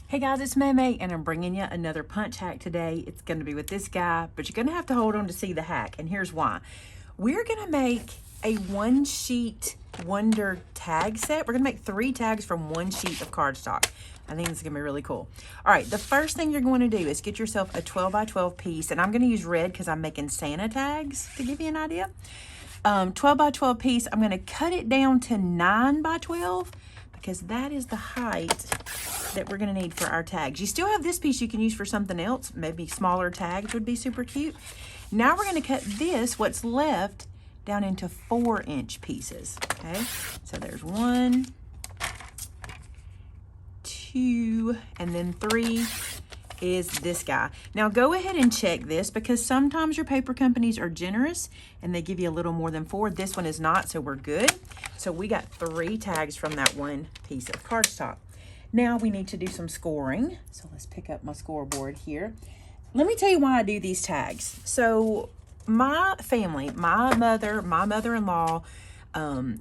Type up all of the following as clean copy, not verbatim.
Hey guys, it's Maymay, and I'm bringing you another punch hack today. It's going to be with this guy, but you're going to have to hold on to see the hack, and here's why. We're going to make a one-sheet wonder tag set. We're going to make 3 tags from one sheet of cardstock. I think this is going to be really cool. All right, the first thing you're going to do is get yourself a 12 by 12 piece, and I'm going to use red because I'm making Santa tags to give you an idea. 12 by 12 piece, I'm going to cut it down to 9 by 12 because that is the height that we're going to need for our tags. You still have this piece you can use for something else. Maybe smaller tags would be super cute. Now we're going to cut this, what's left, down into 4-inch pieces. Okay, so there's 1, 2, and then 3 is this guy. Now go ahead and check this because sometimes your paper companies are generous and they give you a little more than 4. This one is not, so we're good. So we got 3 tags from that one piece of cardstock. Now we need to do some scoring. So let's pick up my scoreboard here. Let me tell you why I do these tags. So my family, my mother-in-law,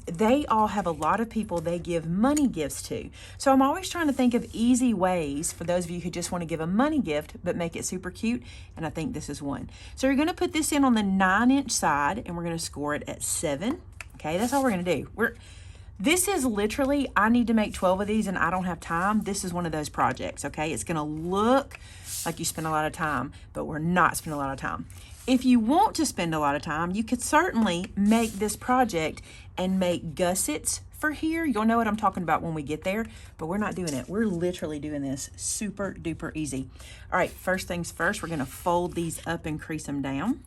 they all have a lot of people they give money gifts to. So I'm always trying to think of easy ways for those of you who just want to give a money gift but make it super cute, and I think this is one. So you're going to put this in on the 9-inch side, and we're going to score it at 7. Okay, that's all we're going to do. This is literally, I need to make 12 of these and I don't have time. This is one of those projects, okay? It's going to look like you spend a lot of time, but we're not spending a lot of time. If you want to spend a lot of time, you could certainly make this project and make gussets for here. You'll know what I'm talking about when we get there, but we're not doing it. We're literally doing this super duper easy. All right, first things first, we're gonna fold these up and crease them down,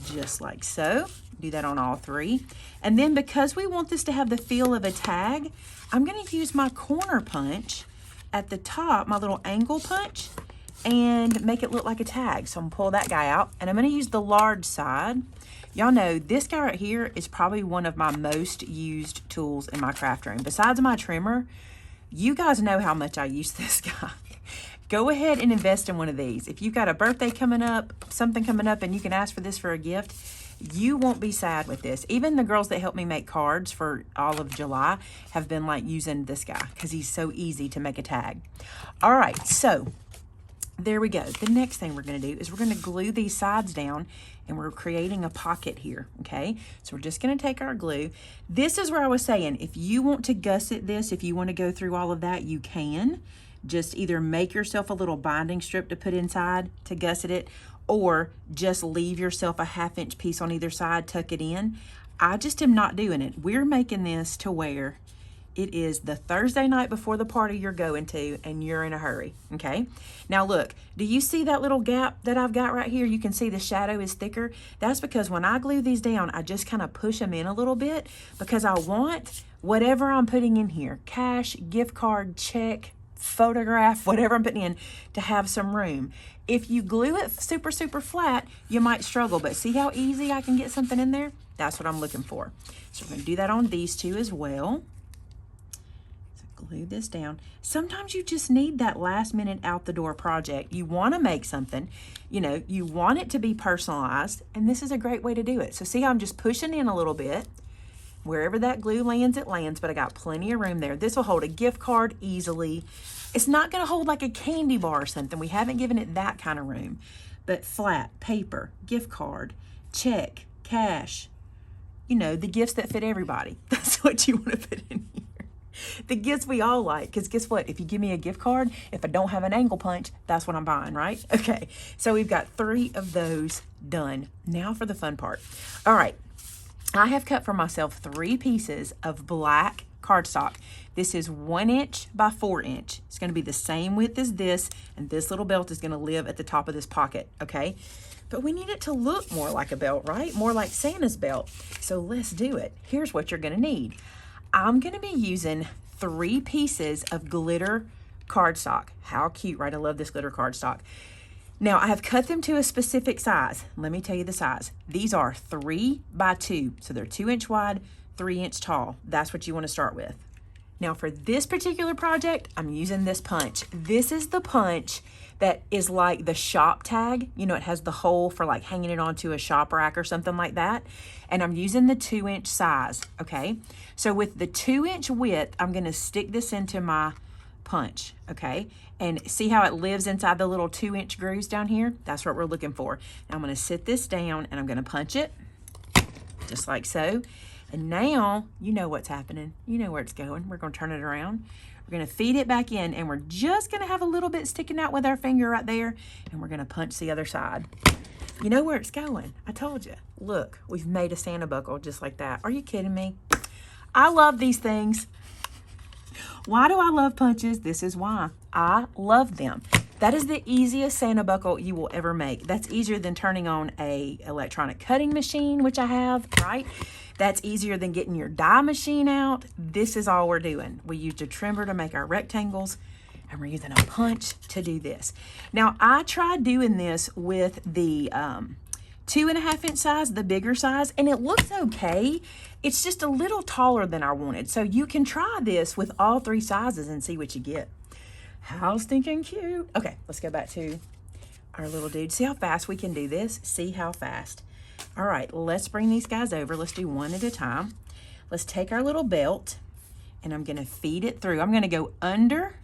just like so. Do that on all 3. And then because we want this to have the feel of a tag, I'm gonna use my corner punch at the top, my little angle punch, and make it look like a tag. So I'm gonna pull that guy out, and I'm gonna use the large side. Y'all know this guy right here is probably one of my most used tools in my craft room. Besides my trimmer, you guys know how much I use this guy. Go ahead and invest in one of these. If you've got a birthday coming up, something coming up, and you can ask for this for a gift, you won't be sad with this. Even the girls that help me make cards for all of July have been like using this guy because he's so easy to make a tag. All right, so there we go. The next thing we're going to do is we're going to glue these sides down, and we're creating a pocket here, okay? So we're just going to take our glue. This is where I was saying, if you want to gusset this, if you want to go through all of that, you can. Just either make yourself a little binding strip to put inside to gusset it, or just leave yourself a 1/2-inch piece on either side, tuck it in. I just am not doing it. We're making this to where it is the Thursday night before the party you're going to, and you're in a hurry, okay? Now look, do you see that little gap that I've got right here? You can see the shadow is thicker. That's because when I glue these down, I just kind of push them in a little bit because I want whatever I'm putting in here, cash, gift card, check, photograph, whatever I'm putting in, to have some room. If you glue it super, super flat, you might struggle, but see how easy I can get something in there? That's what I'm looking for. So we're gonna do that on these 2 as well. Glue this down. Sometimes you just need that last minute out the door project. You want to make something, you know, you want it to be personalized, and this is a great way to do it. So see how I'm just pushing in a little bit. Wherever that glue lands, it lands, but I got plenty of room there. This will hold a gift card easily. It's not going to hold like a candy bar or something. We haven't given it that kind of room, but flat, paper, gift card, check, cash, you know, the gifts that fit everybody. That's what you want to put in here. The gifts we all like, because guess what? If you give me a gift card, if I don't have an angle punch, that's what I'm buying, right? Okay, so we've got 3 of those done. Now for the fun part. All right, I have cut for myself 3 pieces of black cardstock. This is 1-inch by 4-inch. It's going to be the same width as this, and this little belt is going to live at the top of this pocket, okay? But we need it to look more like a belt, right? More like Santa's belt. So let's do it. Here's what you're going to need. I'm going to be using 3 pieces of glitter cardstock. How cute, right? I love this glitter cardstock. Now, I have cut them to a specific size. Let me tell you the size. These are 3 by 2. So they're 2-inch wide, 3-inch tall. That's what you want to start with. Now, for this particular project, I'm using this punch. This is the punch that is like the shop tag. You know, it has the hole for like hanging it onto a shop rack or something like that. And I'm using the 2-inch size, okay? So with the 2-inch width, I'm gonna stick this into my punch, okay? And see how it lives inside the little 2-inch grooves down here? That's what we're looking for. Now I'm gonna sit this down and I'm gonna punch it, just like so. And now, you know what's happening. You know where it's going. We're gonna turn it around. We're gonna feed it back in, and we're just gonna have a little bit sticking out with our finger right there, and we're gonna punch the other side. You know where it's going. I told you. Look, we've made a Santa buckle just like that. Are you kidding me? I love these things. Why do I love punches? This is why. I love them. That is the easiest Santa buckle you will ever make. That's easier than turning on a electronic cutting machine, which I have, right? That's easier than getting your die machine out. This is all we're doing. We used a trimmer to make our rectangles, and we're using a punch to do this. Now, I tried doing this with the 2.5-inch size, the bigger size, and it looks okay. It's just a little taller than I wanted. So you can try this with all 3 sizes and see what you get. How stinking cute. Okay, let's go back to our little dude. See how fast we can do this? See how fast. All right, let's bring these guys over. Let's do one at a time. Let's take our little belt, and I'm gonna feed it through. I'm gonna go under,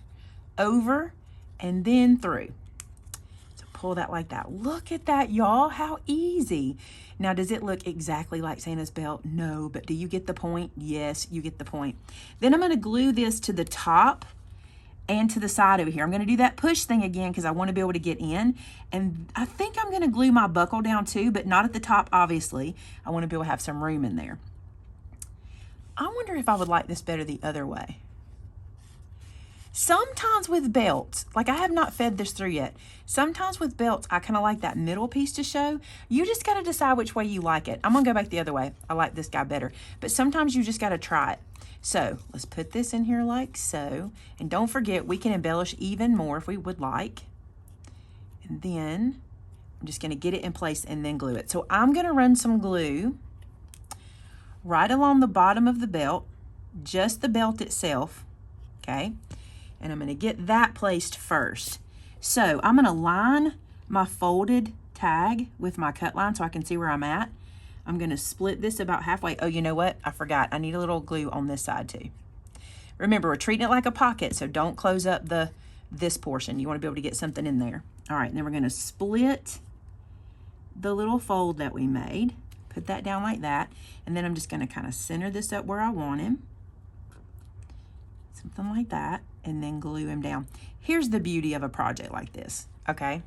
over, and then through. So pull that like that. Look at that, y'all, how easy. Now, does it look exactly like Santa's belt? No, but do you get the point? Yes, you get the point. Then I'm gonna glue this to the top and to the side over here. I'm gonna do that push thing again because I wanna be able to get in. And I think I'm gonna glue my buckle down too, but not at the top, obviously. I wanna be able to have some room in there. I wonder if I would like this better the other way. Sometimes with belts, like I have not fed this through yet. Sometimes with belts, I kind of like that middle piece to show. You just got to decide which way you like it. I'm going to go back the other way. I like this guy better. But sometimes you just got to try it. So let's put this in here like so. And don't forget, we can embellish even more if we would like. And then I'm just going to get it in place and then glue it. So I'm going to run some glue right along the bottom of the belt, just the belt itself, okay? And I'm gonna get that placed first. So I'm gonna line my folded tag with my cut line so I can see where I'm at. I'm gonna split this about halfway. Oh, you know what? I forgot. I need a little glue on this side too. Remember, we're treating it like a pocket, so don't close up this portion. You wanna be able to get something in there. All right, and then we're gonna split the little fold that we made. Put that down like that. And then I'm just gonna kind of center this up where I want him. Something like that. And then glue him down. Here's the beauty of a project like this, okay?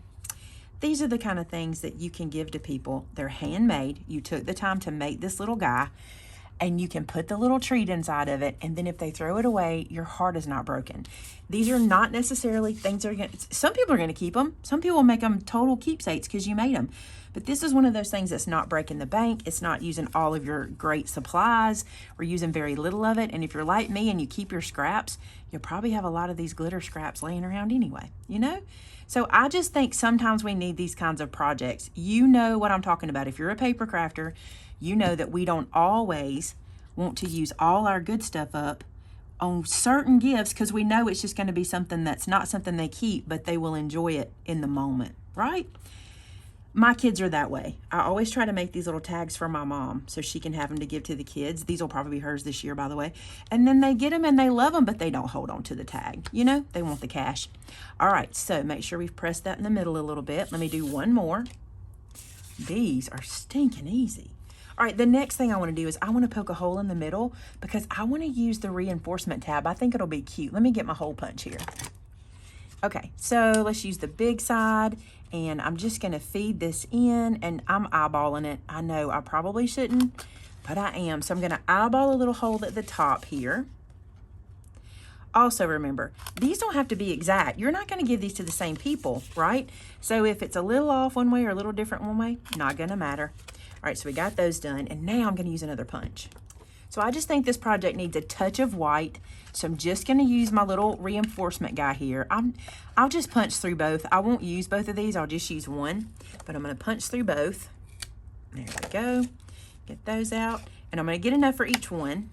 These are the kind of things that you can give to people. They're handmade. You took the time to make this little guy, and you can put the little treat inside of it, and then if they throw it away, your heart is not broken. These are not necessarily things that are gonna, some people are gonna keep them. Some people make them total keepsakes because you made them. But this is one of those things that's not breaking the bank. It's not using all of your great supplies. We're using very little of it. And if you're like me and you keep your scraps, you'll probably have a lot of these glitter scraps laying around anyway, you know? So I just think sometimes we need these kinds of projects. You know what I'm talking about. If you're a paper crafter, you know that we don't always want to use all our good stuff up on certain gifts because we know it's just going to be something that's not something they keep, but they will enjoy it in the moment, right? My kids are that way. I always try to make these little tags for my mom so she can have them to give to the kids. These will probably be hers this year, by the way. And then they get them and they love them, but they don't hold on to the tag. You know, they want the cash. All right, so make sure we've pressed that in the middle a little bit. Let me do one more. These are stinking easy. All right, the next thing I want to do is I want to poke a hole in the middle because I want to use the reinforcement tab. I think it'll be cute. Let me get my hole punch here. Okay, so let's use the big side, and I'm just gonna feed this in, and I'm eyeballing it. I know I probably shouldn't, but I am. So I'm gonna eyeball a little hole at the top here. Also remember, these don't have to be exact. You're not gonna give these to the same people, right? So if it's a little off one way or a little different one way, not gonna matter. All right, so we got those done, and now I'm gonna use another punch. So I just think this project needs a touch of white. So I'm just gonna use my little reinforcement guy here. I'll just punch through both. I won't use both of these, I'll just use one, but I'm gonna punch through both. There we go, get those out. And I'm gonna get enough for each one.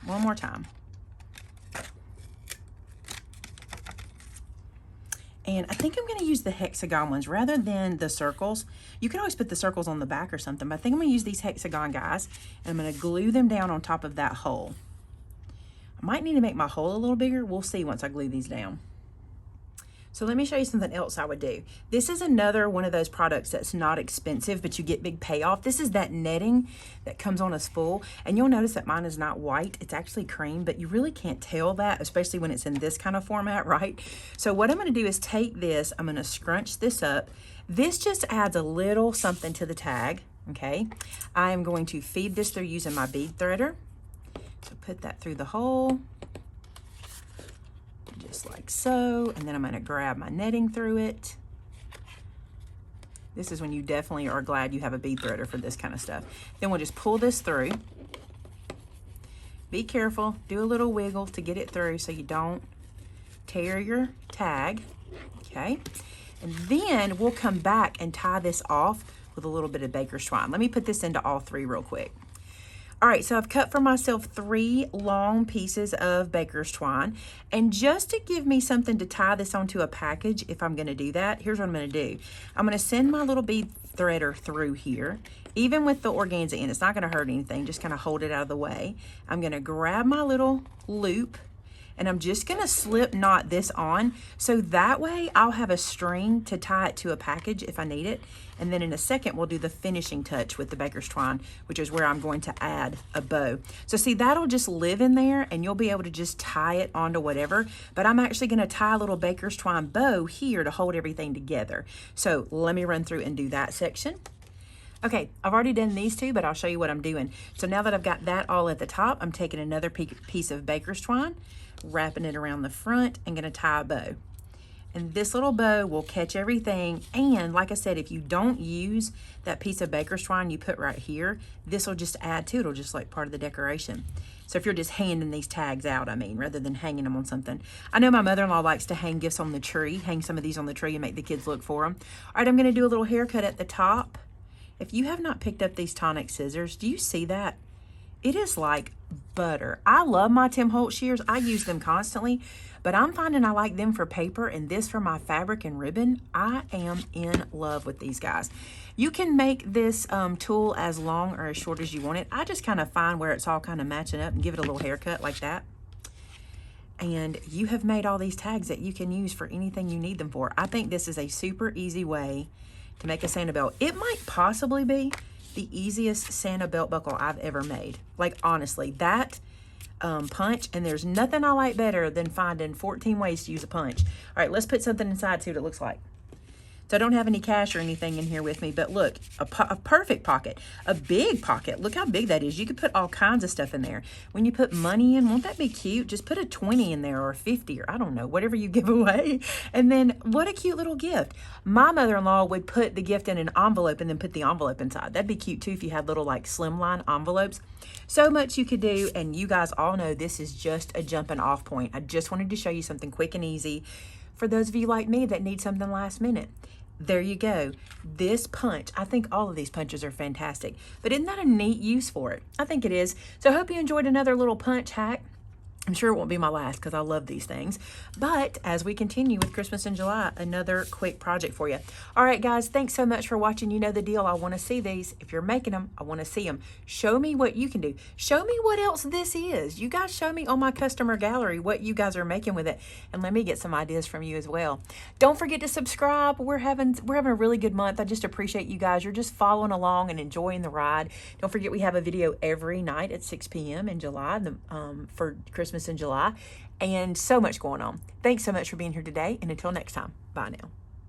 One more time. And I think I'm going to use the hexagon ones rather than the circles. You can always put the circles on the back or something, but I think I'm going to use these hexagon guys. And I'm going to glue them down on top of that hole. I might need to make my hole a little bigger. We'll see once I glue these down. So let me show you something else I would do. This is another one of those products that's not expensive, but you get big payoff. This is that netting that comes on a spool. And you'll notice that mine is not white. It's actually cream, but you really can't tell that, especially when it's in this kind of format, right? So what I'm going to do is take this, I'm going to scrunch this up. This just adds a little something to the tag, okay? I am going to feed this through using my bead threader. So put that through the hole. Just like so, and then I'm going to grab my netting through it. This is when you definitely are glad you have a bead threader for this kind of stuff. Then we'll just pull this through. Be careful, do a little wiggle to get it through so you don't tear your tag, okay? And then we'll come back and tie this off with a little bit of baker's twine. Let me put this into all three real quick. All right, so I've cut for myself 3 long pieces of baker's twine. And just to give me something to tie this onto a package, if I'm gonna do that, here's what I'm gonna do. I'm gonna send my little bead threader through here. Even with the organza in, it's not gonna hurt anything, just kind of hold it out of the way. I'm gonna grab my little loop and I'm just gonna slip knot this on so that way I'll have a string to tie it to a package if I need it. And then in a second, we'll do the finishing touch with the baker's twine, which is where I'm going to add a bow. So see, that'll just live in there and you'll be able to just tie it onto whatever, but I'm actually gonna tie a little baker's twine bow here to hold everything together. So let me run through and do that section. Okay, I've already done these two, but I'll show you what I'm doing. So now that I've got that all at the top, I'm taking another piece of baker's twine, wrapping it around the front and gonna tie a bow. And this little bow will catch everything. And like I said, if you don't use that piece of baker's twine you put right here, this will just add to it. It'll just like part of the decoration. So if you're just handing these tags out, I mean, rather than hanging them on something. I know my mother-in-law likes to hang gifts on the tree, hang some of these on the tree and make the kids look for them. All right, I'm gonna do a little haircut at the top. If you have not picked up these tonic scissors, do you see that? It is like butter. I love my Tim Holtz shears. I use them constantly, but I'm finding I like them for paper and this for my fabric and ribbon. I am in love with these guys. You can make this tool as long or as short as you want it. I just kind of find where it's all kind of matching up and give it a little haircut like that. And you have made all these tags that you can use for anything you need them for. I think this is a super easy way to make a Santa belt. It might possibly be the easiest Santa belt buckle I've ever made. Like honestly, that punch, and there's nothing I like better than finding 14 ways to use a punch. All right, let's put something inside, see what it looks like. So I don't have any cash or anything in here with me, but look, a perfect pocket, a big pocket. Look how big that is. You could put all kinds of stuff in there. When you put money in, won't that be cute? Just put a 20 in there or 50 or I don't know, whatever you give away. And then what a cute little gift. My mother-in-law would put the gift in an envelope and then put the envelope inside. That'd be cute too if you had little like slimline envelopes. So much you could do, and you guys all know this is just a jumping off point. I just wanted to show you something quick and easy for those of you like me that need something last minute. There you go. This punch, I think all of these punches are fantastic, but isn't that a neat use for it? I think it is. So I hope you enjoyed another little punch hack. I'm sure it won't be my last because I love these things. But as we continue with Christmas in July, another quick project for you. All right, guys, thanks so much for watching. You know the deal. I want to see these. If you're making them, I want to see them. Show me what you can do. Show me what else this is. You guys show me on my customer gallery what you guys are making with it, and let me get some ideas from you as well. Don't forget to subscribe. We're having a really good month. I just appreciate you guys. You're just following along and enjoying the ride. Don't forget we have a video every night at 6 p.m. in July for Christmas in July, and so much going on. Thanks so much for being here today, and until next time, bye now.